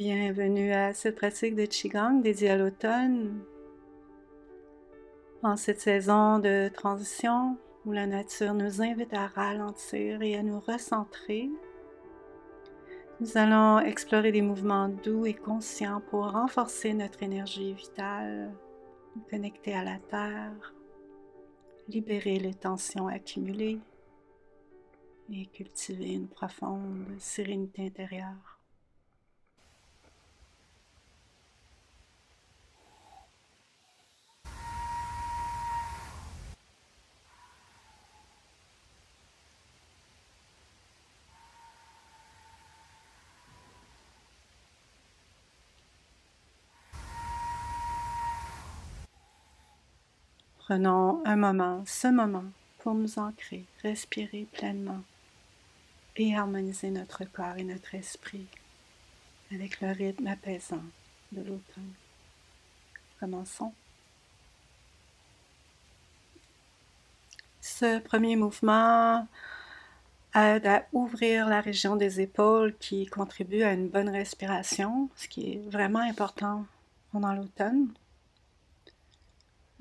Bienvenue à cette pratique de Qigong dédiée à l'automne. En cette saison de transition où la nature nous invite à ralentir et à nous recentrer, nous allons explorer des mouvements doux et conscients pour renforcer notre énergie vitale, nous connecter à la terre, libérer les tensions accumulées et cultiver une profonde sérénité intérieure. Prenons un moment, ce moment, pour nous ancrer, respirer pleinement et harmoniser notre corps et notre esprit avec le rythme apaisant de l'automne. Commençons. Ce premier mouvement aide à ouvrir la région des épaules qui contribue à une bonne respiration, ce qui est vraiment important pendant l'automne.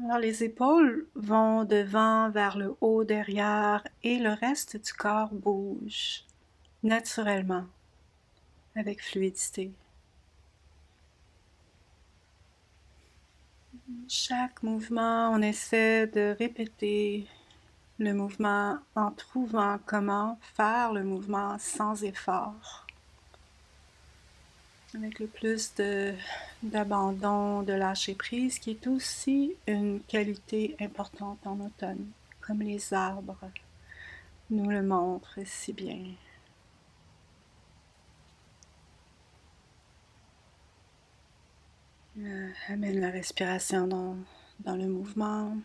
Alors les épaules vont devant vers le haut, derrière, et le reste du corps bouge naturellement, avec fluidité. Chaque mouvement, on essaie de répéter le mouvement en trouvant comment faire le mouvement sans effort. Avec le plus d'abandon, de lâcher prise, qui est aussi une qualité importante en automne, comme les arbres nous le montrent si bien. Amène la respiration dans le mouvement.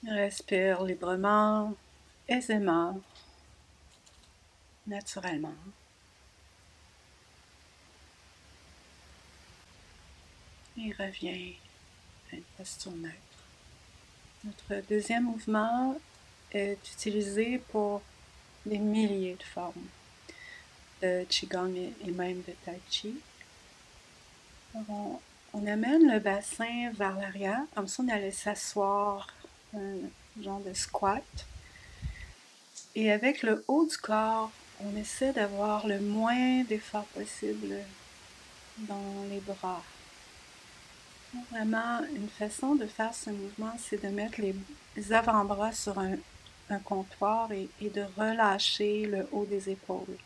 Respire librement, aisément, naturellement. Et reviens à une posture neutre. Notre deuxième mouvement est utilisé pour des milliers de formes de Qigong et même de Tai Chi. Alors on amène le bassin vers l'arrière, comme ça on allait s'asseoir, un genre de squat. Et avec le haut du corps, on essaie d'avoir le moins d'effort possible dans les bras. Vraiment, une façon de faire ce mouvement, c'est de mettre les avant-bras sur un comptoir et de relâcher le haut des épaules.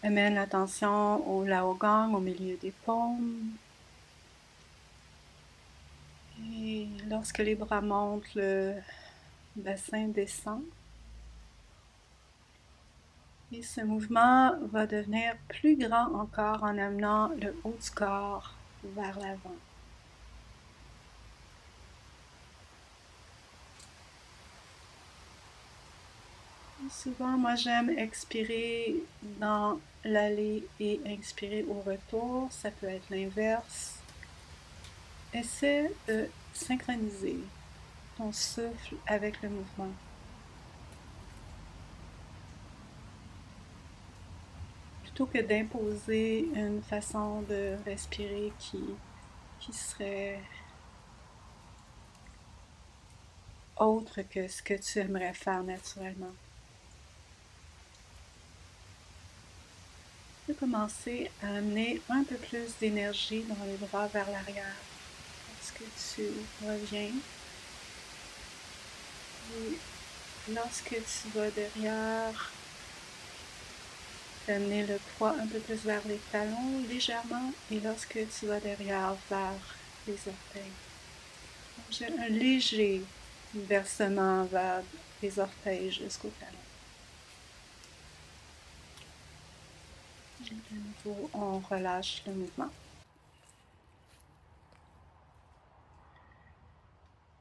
Amène l'attention au Laogang, au milieu des paumes. Et lorsque les bras montent, le bassin descend. Et ce mouvement va devenir plus grand encore en amenant le haut du corps vers l'avant. Souvent, moi j'aime expirer dans l'aller et inspirer au retour. Ça peut être l'inverse. Essaie de synchroniser ton souffle avec le mouvement. Plutôt que d'imposer une façon de respirer qui serait autre que ce que tu aimerais faire naturellement. Tu peux commencer à amener un peu plus d'énergie dans les bras vers l'arrière. Lorsque tu reviens, et lorsque tu vas derrière, amener le poids un peu plus vers les talons légèrement, et lorsque tu vas derrière, vers les orteils. J'ai un léger versement vers les orteils jusqu'aux talons. Et de nouveau, on relâche le mouvement.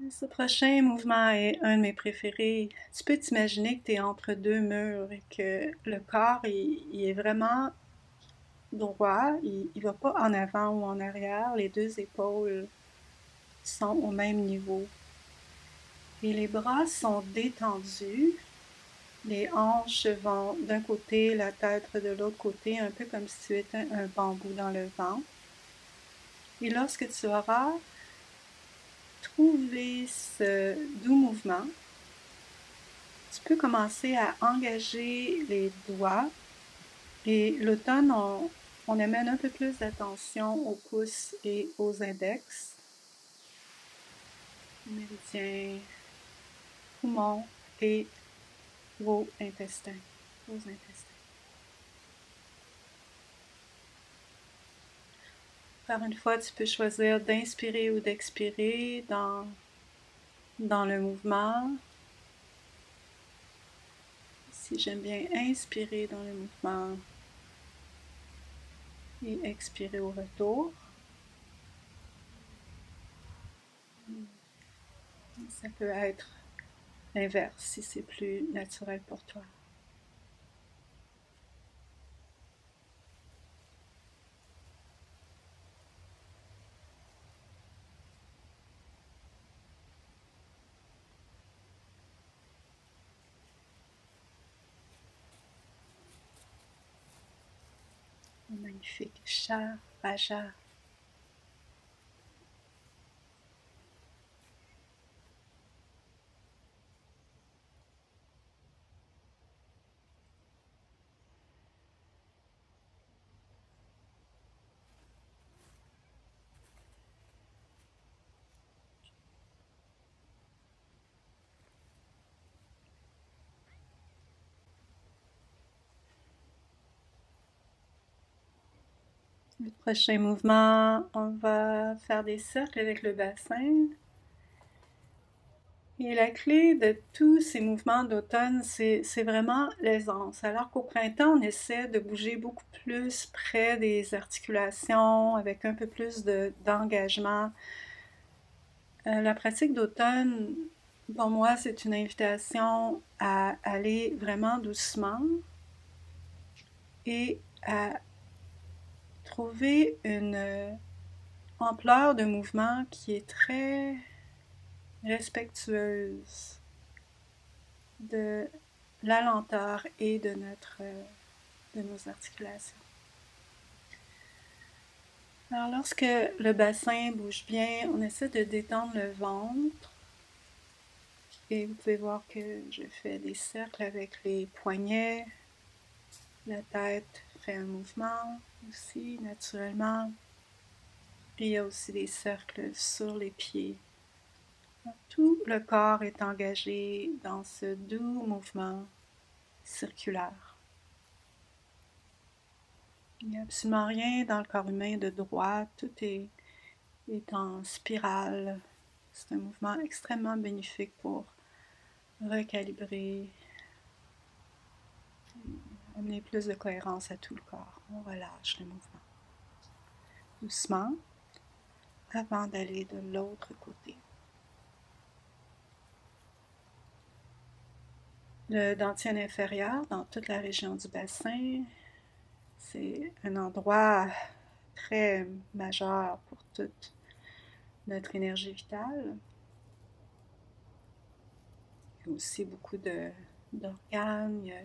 Ce prochain mouvement est un de mes préférés. Tu peux t'imaginer que tu es entre deux murs et que le corps il est vraiment droit, il ne va pas en avant ou en arrière, les deux épaules sont au même niveau. Et les bras sont détendus, les hanches vont d'un côté, la tête de l'autre côté, un peu comme si tu étais un bambou dans le vent. Et lorsque tu auras trouvé ce doux mouvement, tu peux commencer à engager les doigts. Et l'automne, on amène un peu plus d'attention aux pouces et aux index, méridiens, poumons et vos intestins. Par une fois, tu peux choisir d'inspirer ou d'expirer dans le mouvement. Si j'aime bien inspirer dans le mouvement et expirer au retour. Ça peut être l'inverse si c'est plus naturel pour toi. Magnifique. Chat, Raja. Le prochain mouvement, on va faire des cercles avec le bassin. Et la clé de tous ces mouvements d'automne, c'est vraiment l'aisance. Alors qu'au printemps, on essaie de bouger beaucoup plus près des articulations, avec un peu plus d'engagement. La pratique d'automne, pour moi, c'est une invitation à aller vraiment doucement et à trouver une ampleur de mouvement qui est très respectueuse de la lenteur et de nos articulations. Alors lorsque le bassin bouge bien, on essaie de détendre le ventre. Et vous pouvez voir que je fais des cercles avec les poignets. La tête fait un mouvement aussi naturellement. Et il y a aussi des cercles sur les pieds. Tout le corps est engagé dans ce doux mouvement circulaire. Il n'y a absolument rien dans le corps humain de droit, tout est en spirale. C'est un mouvement extrêmement bénéfique pour recalibrer, amener plus de cohérence à tout le corps. On relâche le mouvement doucement avant d'aller de l'autre côté. Le dentier inférieur, dans toute la région du bassin, c'est un endroit très majeur pour toute notre énergie vitale. Il y a aussi beaucoup d'organes, il y a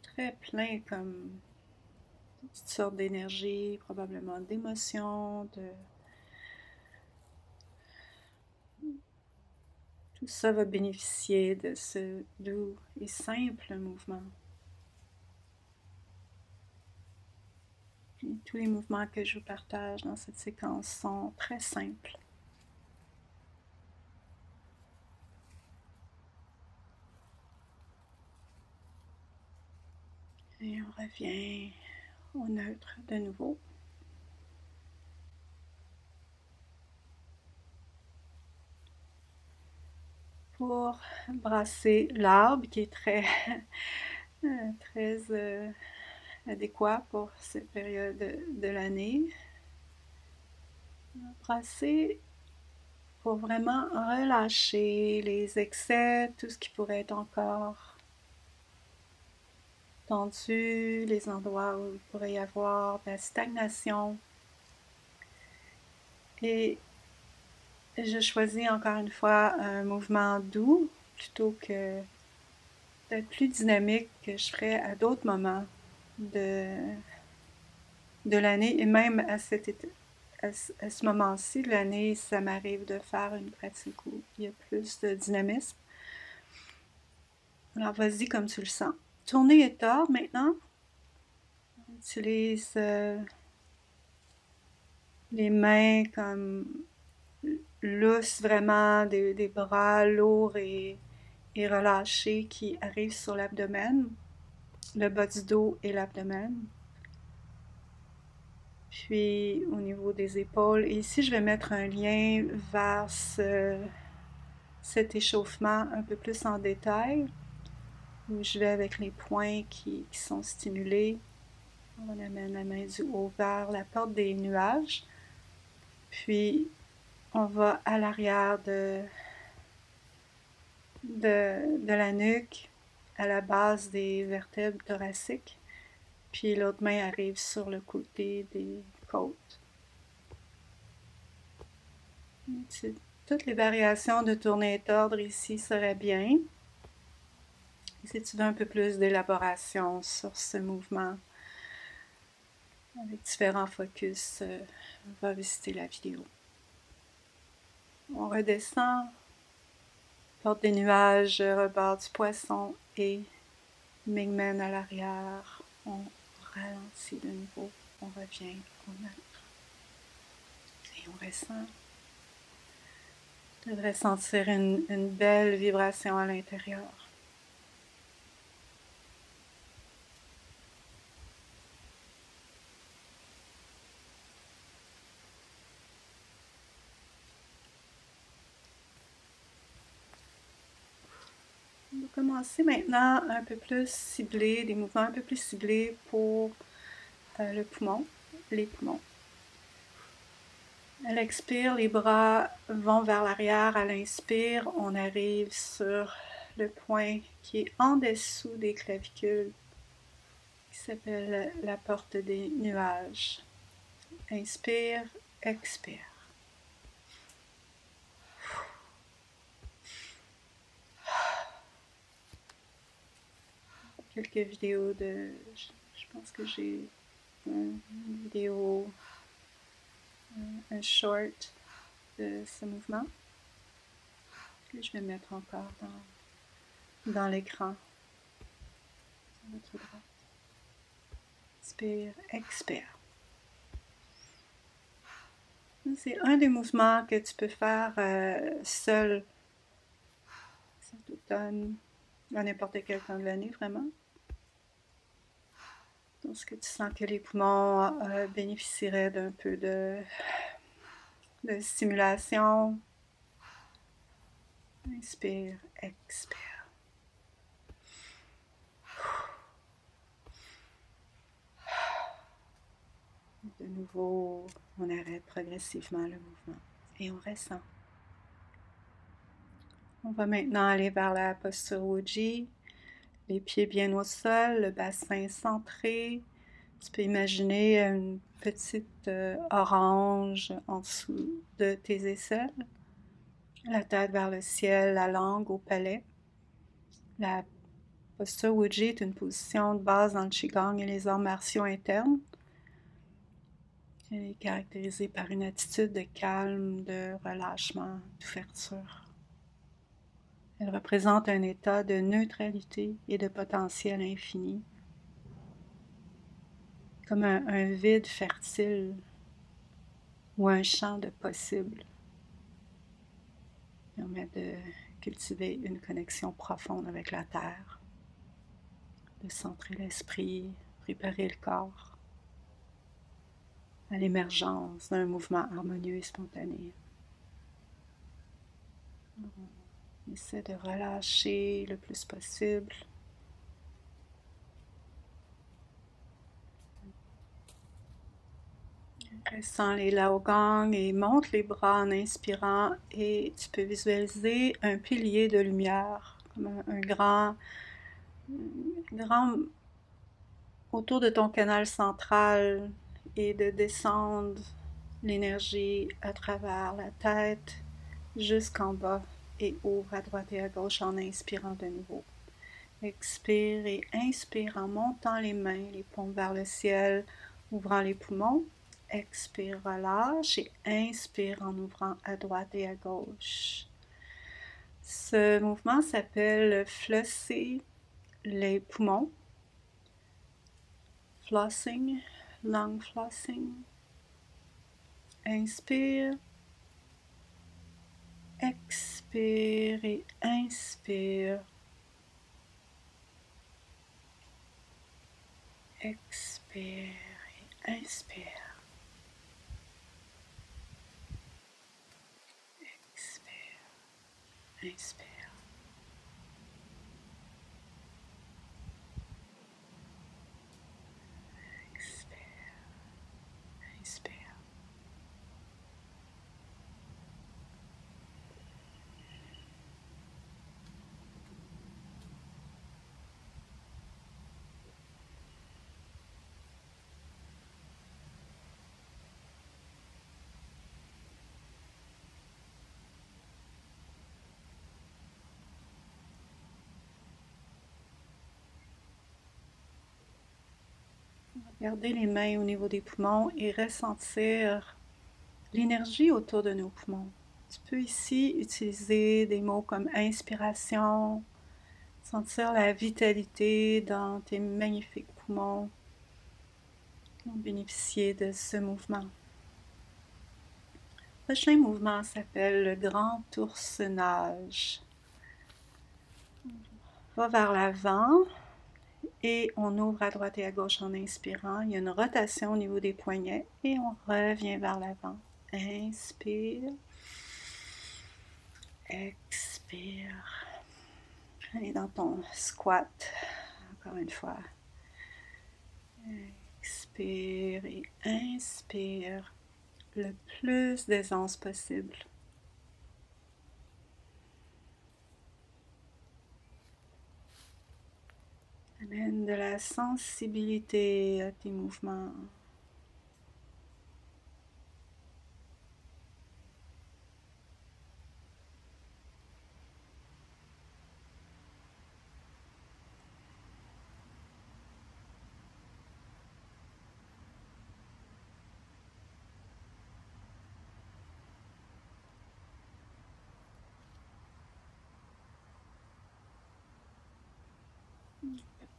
très plein comme toutes sortes d'énergie, probablement d'émotions, tout ça va bénéficier de ce doux et simple mouvement. Et tous les mouvements que je vous partage dans cette séquence sont très simples. Et on revient au neutre de nouveau. Pour brasser l'arbre qui est très, très adéquat pour cette période de l'année. Brasser pour vraiment relâcher les excès, tout ce qui pourrait être encore tendu, les endroits où il pourrait y avoir de la stagnation. Et je choisis encore une fois un mouvement doux plutôt que d'être plus dynamique que je ferais à d'autres moments de l'année. Et même à ce moment-ci de l'année, ça m'arrive de faire une pratique où il y a plus de dynamisme. Alors vas-y comme tu le sens. Tournez et tord maintenant. On utilise les mains comme lousses, vraiment des bras lourds et relâchés qui arrivent sur l'abdomen, le bas du dos et l'abdomen. Puis au niveau des épaules. Et ici, je vais mettre un lien vers cet échauffement un peu plus en détail, où je vais avec les points qui sont stimulés. On amène la main du haut vers la porte des nuages. Puis on va à l'arrière de la nuque, à la base des vertèbres thoraciques. Puis l'autre main arrive sur le côté des côtes. Toutes les variations de tournée et tordre ici seraient bien. Si tu veux un peu plus d'élaboration sur ce mouvement, avec différents focus, va visiter la vidéo. On redescend, porte des nuages, rebord du poisson et Mingmen à l'arrière. On ralentit de nouveau, on revient au neutre. Et on ressent. Tu devrais sentir une belle vibration à l'intérieur. On va commencer maintenant un peu plus ciblé, des mouvements un peu plus ciblés pour le poumon, les poumons. À l'expire, les bras vont vers l'arrière. À l'inspire, on arrive sur le point qui est en dessous des clavicules, qui s'appelle la porte des nuages. Inspire, expire. Quelques vidéos de... Je pense que j'ai une vidéo, un short de ce mouvement que je vais mettre encore dans l'écran. Sur votre droite. Inspire, expire. C'est un des mouvements que tu peux faire seul cet automne, à n'importe quel temps de l'année, vraiment. Lorsque tu sens que les poumons bénéficieraient d'un peu de stimulation. Inspire, expire. De nouveau, on arrête progressivement le mouvement et on ressent. On va maintenant aller vers la posture Wuji, les pieds bien au sol, le bassin centré. Tu peux imaginer une petite orange en dessous de tes aisselles, la tête vers le ciel, la langue au palais. La posture Wuji est une position de base dans le Qigong et les arts martiaux internes. Elle est caractérisée par une attitude de calme, de relâchement, d'ouverture. Elle représente un état de neutralité et de potentiel infini, comme un vide fertile ou un champ de possibles. Elle permet de cultiver une connexion profonde avec la terre, de centrer l'esprit, préparer le corps à l'émergence d'un mouvement harmonieux et spontané. On essaie de relâcher le plus possible. Ressens les Laogang et monte les bras en inspirant et tu peux visualiser un pilier de lumière, comme un grand autour de ton canal central et de descendre l'énergie à travers la tête jusqu'en bas et ouvre à droite et à gauche en inspirant de nouveau. Expire et inspire en montant les mains, les paumes vers le ciel, ouvrant les poumons. Expire, relâche et inspire en ouvrant à droite et à gauche. Ce mouvement s'appelle flosser les poumons. Flossing, lung flossing. Inspire. Expire et inspire. Expire et inspire. Expire, inspire. Expire, inspire. Gardez les mains au niveau des poumons et ressentir l'énergie autour de nos poumons. Tu peux ici utiliser des mots comme inspiration, sentir la vitalité dans tes magnifiques poumons, bénéficier de ce mouvement. Le prochain mouvement s'appelle le grand oursonnage. Va vers l'avant et on ouvre à droite et à gauche en inspirant. Il y a une rotation au niveau des poignets et on revient vers l'avant. Inspire. Expire. Allez dans ton squat. Encore une fois. Expire et inspire le plus d'aisance possible. Amène de la sensibilité à tes mouvements.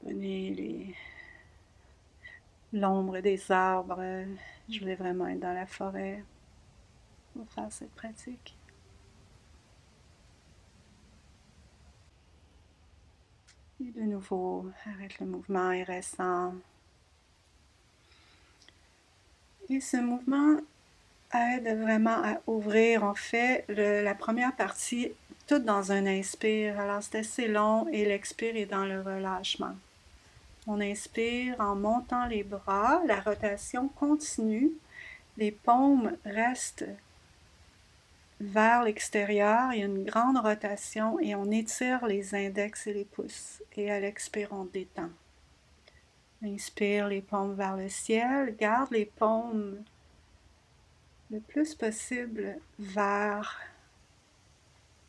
Prenez l'ombre des arbres. Je voulais vraiment être dans la forêt pour faire cette pratique. Et de nouveau, arrête le mouvement et ressens. Et ce mouvement aide vraiment à ouvrir. On fait la première partie toute dans un inspire. Alors c'est assez long et l'expire est dans le relâchement. On inspire en montant les bras, la rotation continue, les paumes restent vers l'extérieur, il y a une grande rotation et on étire les index et les pouces. Et à l'expire, on détend. Inspire les paumes vers le ciel, garde les paumes le plus possible dans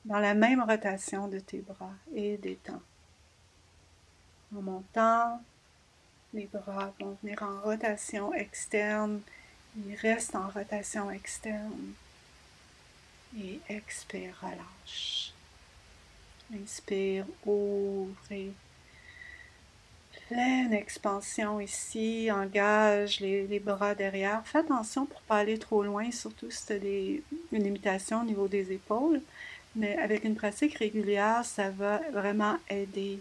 la même rotation de tes bras et détend. En montant, les bras vont venir en rotation externe, ils restent en rotation externe. Et expire, relâche. Inspire, ouvre. Pleine expansion ici, engage les bras derrière. Fais attention pour ne pas aller trop loin, surtout si tu as une limitation au niveau des épaules. Mais avec une pratique régulière, ça va vraiment aider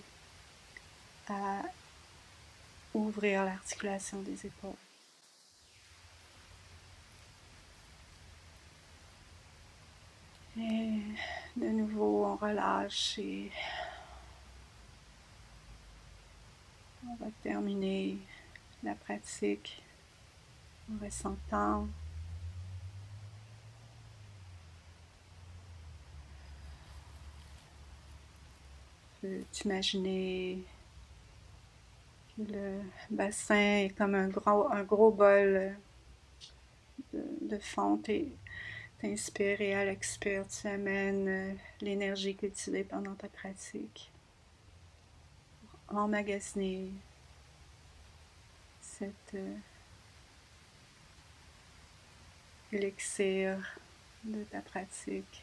à ouvrir l'articulation des épaules. Et de nouveau, on relâche et on va terminer la pratique en ressentant t'imaginer Le bassin est comme un gros bol de fonte et t'inspires et à l'expire, tu amènes l'énergie cultivée pendant ta pratique. Emmagasiner cet élixir de ta pratique.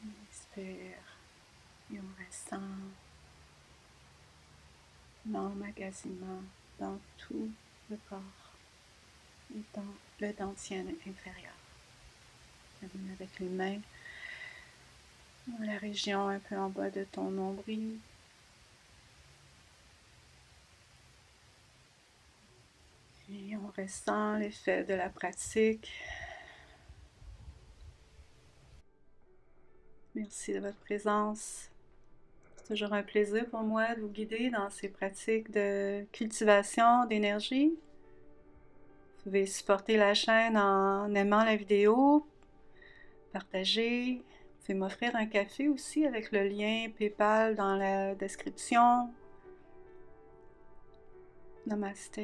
On inspire et on ressent l'emmagasinement dans tout le corps et dans le dantian inférieur. Termine avec les mains dans la région un peu en bas de ton nombril. Et on ressent l'effet de la pratique. Merci de votre présence. C'est toujours un plaisir pour moi de vous guider dans ces pratiques de cultivation d'énergie. Vous pouvez supporter la chaîne en aimant la vidéo, partager. Vous pouvez m'offrir un café aussi avec le lien PayPal dans la description. Namaste.